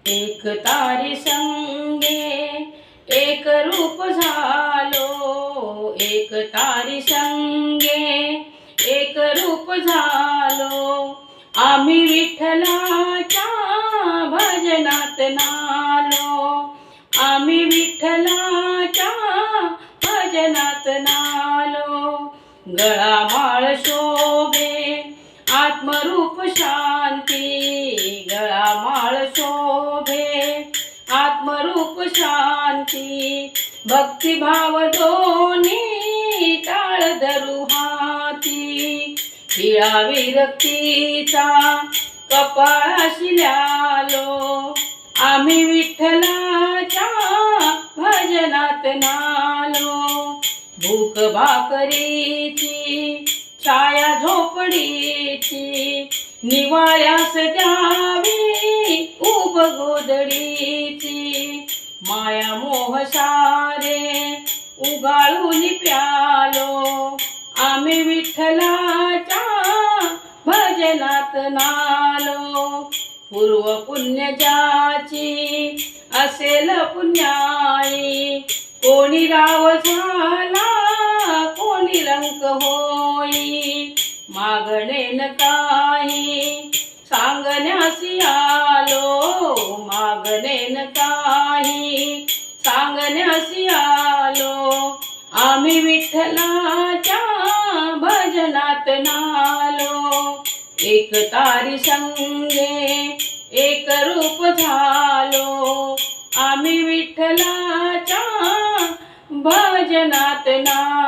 एक तारी संगे एक रूप झालो, एक तारी संगे एक रूप झालो, आम्ही विठ्ठलाच्या भजनात नालो, आम्ही विठ्ठलाच्या भजनात नालो. गळामाळ शोभे आत्मरूप शांती, गळामाळ शोभे आत्मरूप शांती, भक्तिभाव दोन्ही टाळ धरू हाती, हिळा विरक्तीचा कपाळाशी ल्यालो, आम्ही विठ्ठलाच्या भजनात नालो. भूक भाकरीची छाया झोपडीची, निवाळ्यास द्यावी उब गोधडीची, माया मोह सारे उगाळून प्यालो, आम्ही विठ्ठलाच्या भजनात नालो. पूर्व पुण्य ज्याची असेल पुण्याई, कोणी राव झाला कोणी लंक होई, मागणेन काही सांगण्यासी आलो, मागणेन काही सांगण्यासी आलो, आम्ही विठ्ठलाच्या भजनात नालो. एक तारी संगे एक रूप झालो, आम्ही विठ्ठलाच्या भजनात नालो.